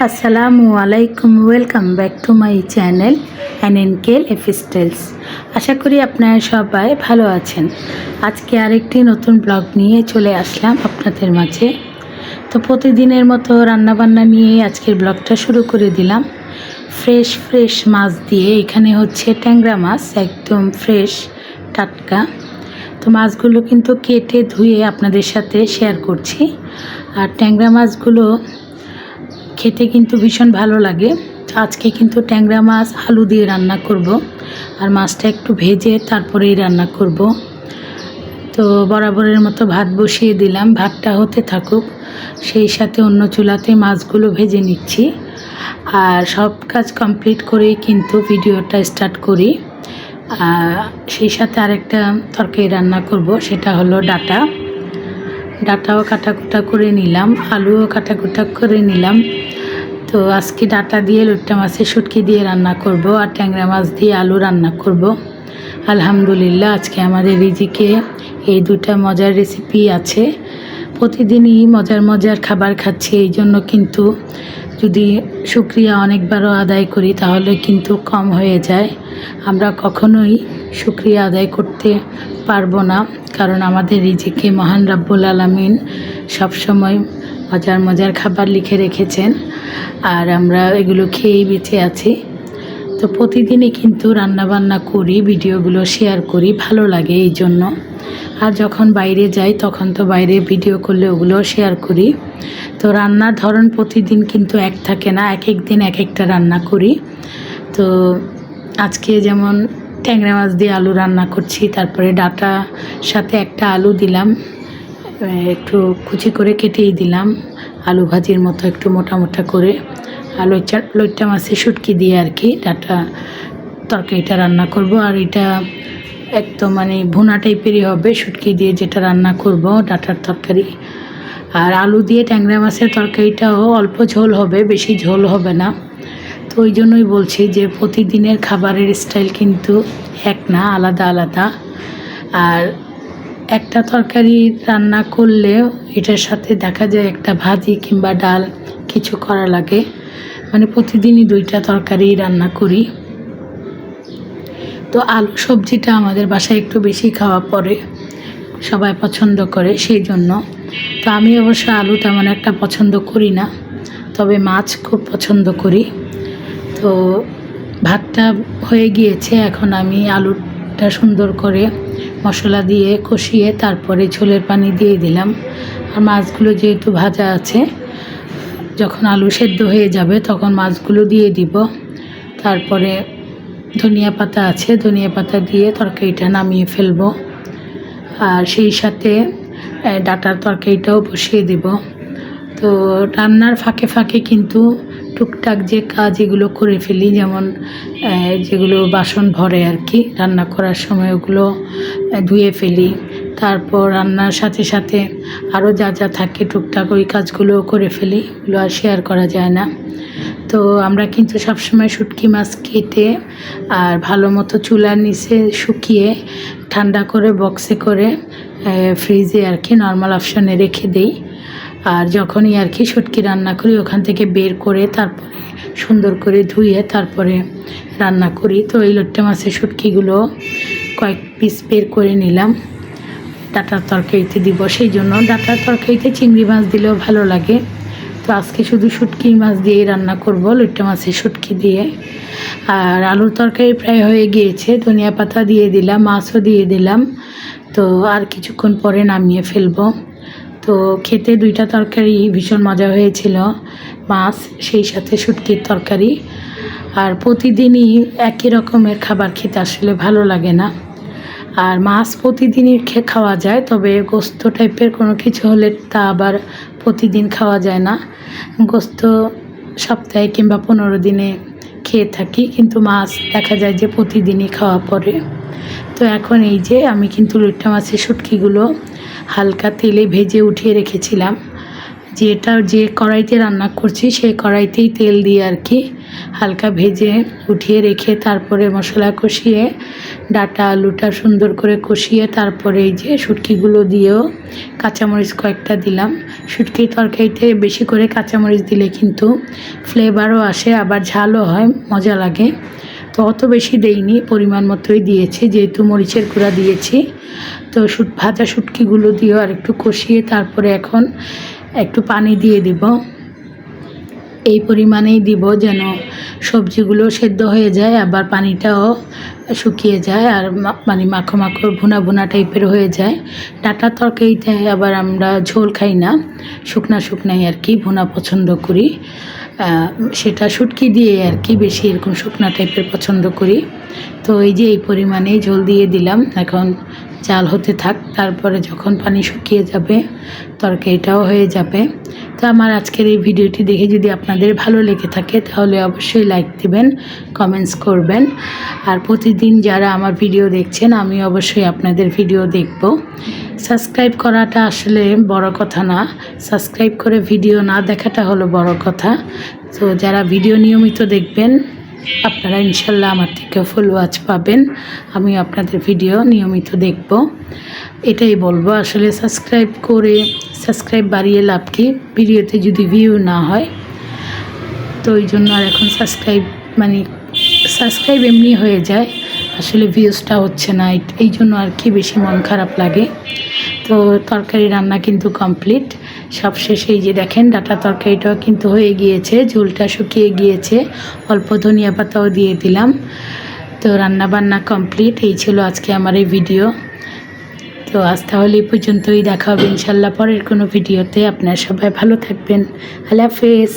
আসসালামু আলাইকুম, welcome back to my channel NNK lifestyles. আশা করি আপনারা সবাই ভালো আছেন। আজকে আরেকটি নতুন ব্লগ নিয়ে চলে আসলাম আপনাদের মাঝে। তো প্রতিদিনের মতো রান্নাবান্না নিয়ে আজকের ব্লগটা শুরু করে দিলাম। ফ্রেশ মাছ দিয়ে, এখানে হচ্ছে ট্যাংরা মাছ, একদম ফ্রেশ টাটকা। তো মাছগুলো কিন্তু কেটে ধুয়ে আপনাদের সাথে শেয়ার করছি। আর ট্যাংরা মাছগুলো খেতে কিন্তু ভীষণ ভালো লাগে। আজকে কিন্তু ট্যাংরা মাছ আলু দিয়ে রান্না করব, আর মাছটা একটু ভেজে তারপরেই রান্না করব। তো বরাবরের মতো ভাত বসিয়ে দিলাম, ভাতটা হতে থাকুক, সেই সাথে অন্য চুলাতে মাছগুলো ভেজে নিচ্ছি। আর সব কাজ কমপ্লিট করেই কিন্তু ভিডিওটা স্টার্ট করি। সেই সাথে আরেকটা তরকারি রান্না করব, সেটা হলো ডাটাও কাটাকুটা করে নিলাম, আলুও কাটাকুটা করে নিলাম। তো আজকে ডাটা দিয়ে লইট্টা মাছের শুটকি দিয়ে রান্না করব, আর ট্যাংরা মাছ দিয়ে আলু রান্না করব। আলহামদুলিল্লাহ, আজকে আমাদের রিজিকে এই দুটা মজার রেসিপি আছে। প্রতিদিনই মজার খাবার খাচ্ছি, এই জন্য কিন্তু যদি শুকরিয়া অনেকবারও আদায় করি তাহলে কিন্তু কম হয়ে যায়। আমরা কখনোই শুকরিয়া আদায় করতে পারবো না, কারণ আমাদের রিজিকে মহান রাব্বুল আলামিন সবসময় মজার খাবার লিখে রেখেছেন, আর আমরা এগুলো খেয়েই বেঁচে আছি। তো প্রতিদিনই কিন্তু রান্নাবান্না করি, ভিডিওগুলো শেয়ার করি, ভালো লাগে এই জন্য। আর যখন বাইরে যাই তখন তো বাইরে ভিডিও করলে ওগুলো শেয়ার করি। তো রান্নার ধরন প্রতিদিন কিন্তু এক থাকে না, এক এক দিন এক একটা রান্না করি। তো আজকে যেমন ট্যাংরা মাছ দিয়ে আলু রান্না করছি, তারপরে ডাটা সাথে একটা আলু দিলাম, একটু কুচি করে কেটেই দিলাম, আলু ভাজির মতো একটু মোটা করে। আর লইট্টা মাছের শুটকি দিয়ে আর কি ডাটা তরকারিটা রান্না করব। আর এটা একদম ভুনা টাইপেরই হবে, শুটকি দিয়ে যেটা রান্না করব ডাটার তরকারি। আর আলু দিয়ে ট্যাংরা মাছের তরকারিটাও অল্প ঝোল হবে, বেশি ঝোল হবে না। তো ওই জন্যই বলছি যে প্রতিদিনের খাবারের স্টাইল কিন্তু এক না, আলাদা। আর একটা তরকারি রান্না করলেও এটার সাথে দেখা যায় একটা ভাজি কিংবা ডাল কিছু করা লাগে। প্রতিদিনই দুইটা তরকারি রান্না করি। তো আলু সবজিটা আমাদের বাসায় একটু বেশি খাওয়া পড়ে, সবাই পছন্দ করে, সেই জন্য। তো আমি অবশ্য আলু তেমন একটা পছন্দ করি না, তবে মাছ খুব পছন্দ করি। তো ভাতটা হয়ে গিয়েছে, এখন আমি আলুটা সুন্দর করে মশলা দিয়ে কষিয়ে তারপরে ঝোলের পানি দিয়ে দিলাম। আর মাছগুলো যেহেতু ভাজা আছে, যখন আলু সেদ্ধ হয়ে যাবে তখন মাছগুলো দিয়ে দিব। তারপরে ধনিয়া পাতা আছে, ধনিয়া পাতা দিয়ে তরকারিটা নামিয়ে ফেলবো। আর সেই সাথে ডাটার তরকারিটাও বসিয়ে দেব। তো রান্নার ফাঁকে কিন্তু টুকটাক যে কাজ এগুলো করে ফেলি, যেমন যেগুলো বাসন ভরে আর কি রান্না করার সময় ওগুলো ধুয়ে ফেলি। তারপর রান্নার সাথে আরও যা থাকে টুকটাক ওই কাজগুলো করে ফেলি, ওগুলো আর শেয়ার করা যায় না। তো আমরা কিন্তু সবসময় শুটকি মাছ কেটে আর ভালো মতো চুলার নিচে শুকিয়ে ঠান্ডা করে বক্সে করে ফ্রিজে আর কি নর্মাল অপশনে রেখে দিই। আর যখনই আর কি শুটকি রান্না করি ওখান থেকে বের করে তারপরে সুন্দর করে ধুয়ে তারপরে রান্না করি। তো এই লইট্টা মাছের শুটকিগুলো কয়েক পিস বের করে নিলাম, ডাটার তরকারিতে দিব, সেই জন্য ডাটার তরকারিতে চিংড়ি মাছ দিলেও ভালো লাগে। তো আজকে শুধু শুটকি মাছ দিয়েই রান্না করব, লইট্টা মাছের শুটকি দিয়ে। আর আলুর তরকারি প্রায় হয়ে গিয়েছে, ধনিয়া পাতা দিয়ে দিলাম, মাছও দিয়ে দিলাম। তো আর কিছুক্ষণ পরে নামিয়ে ফেলবো। তো খেতে দুইটা তরকারি ভীষণ মজা হয়েছিল, মাছ সেই সাথে শুটকির তরকারি। আর প্রতিদিনই একই রকমের খাবার খেতে আসলে ভালো লাগে না। আর মাছ প্রতিদিনই খাওয়া যায়, তবে গোস্ত টাইপের কোনো কিছু হলে তা আবার প্রতিদিন খাওয়া যায় না। গোস্ত সপ্তাহে কিংবা 15 দিনে খেয়ে থাকি, কিন্তু মাছ দেখা যায় যে প্রতিদিনই খাওয়া পড়ে। তো এখন এই যে আমি কিন্তু লইট্টা মাছের শুটকিগুলো হালকা তেলে ভেজে উঠিয়ে রেখেছিলাম, যে কড়াইতে রান্না করছি সেই কড়াইতেই তেল দিয়ে আর কি হালকা ভেজে উঠিয়ে রেখে তারপরে মশলা কষিয়ে ডাটা আলুটা সুন্দর করে কষিয়ে তারপরে এই যে শুটকিগুলো দিয়েও কাঁচামরিচ কয়েকটা দিলাম। শুটকির তরকারিতে বেশি করে কাঁচামরিচ দিলে কিন্তু ফ্লেভারও আসে, আবার ঝালও হয়, মজা লাগে। তো অত বেশি দেইনি, পরিমাণ মতোই দিয়েছি, যেহেতু মরিচের গুঁড়া দিয়েছি। তো ভাজা শুটকিগুলো দিয়েও আর একটু কষিয়ে তারপরে এখন একটু পানি দিয়ে দিব, এই পরিমাণেই দিব যেন সবজিগুলো সেদ্ধ হয়ে যায়, আবার পানিটাও শুকিয়ে যায়, আর মানে মাখো মাখো ভুনা ভুনা টাইপের হয়ে যায়। ডাঁটার তরকারিতে আবার আমরা ঝোল খাই না, শুকনাই আর কি ভুনা পছন্দ করি, সেটা শুটকি দিয়ে আর কি বেশি এরকম শুকনা টাইপের পছন্দ করি। তো এই যে এই পরিমাণেই ঝোল দিয়ে দিলাম, এখন জাল হতে থাক, তারপরে যখন পানি শুকিয়ে যাবে তরকারিটাও হয়ে যাবে। তো আমার আজকের এই ভিডিওটি দেখে যদি আপনাদের ভালো লেগে থাকে তাহলে অবশ্যই লাইক দিবেন, কমেন্টস করবেন। আর প্রতিদিন যারা আমার ভিডিও দেখছেন আমি অবশ্যই আপনাদের ভিডিও দেখব। সাবস্ক্রাইব করাটা আসলে বড় কথা না, সাবস্ক্রাইব করে ভিডিও না দেখাটা হলো বড় কথা। তো যারা ভিডিও নিয়মিত দেখবেন আপনারা ইনশাল্লাহ আমার থেকে ফুল ওয়াচ পাবেন, আমি আপনাদের ভিডিও নিয়মিত দেখব, এটাই বলবো। আসলে সাবস্ক্রাইব বাড়িয়ে লাভ কি, ভিডিওতে যদি ভিউ না হয়। তো ওই জন্য আর এখন সাবস্ক্রাইব এমনি হয়ে যায়, আসলে ভিউজটা হচ্ছে না, এই জন্য আর কি বেশি মন খারাপ লাগে। তো তরকারি রান্না কিন্তু কমপ্লিট, সব শেষে এই যে দেখেন ডাঁটা তরকারিটাও কিন্তু হয়ে গিয়েছে, ঝোলটা শুকিয়ে গিয়েছে, অল্প ধনিয়া পাতাও দিয়ে দিলাম। তো রান্না বান্না কমপ্লিট, এই ছিল আজকে আমার এই ভিডিও। তো আজ তাহলে এই পর্যন্তই, দেখা হবে ইনশাল্লাহ পরের কোনো ভিডিওতে। আপনারা সবাই ভালো থাকবেন, আল্লাহ হাফেজ।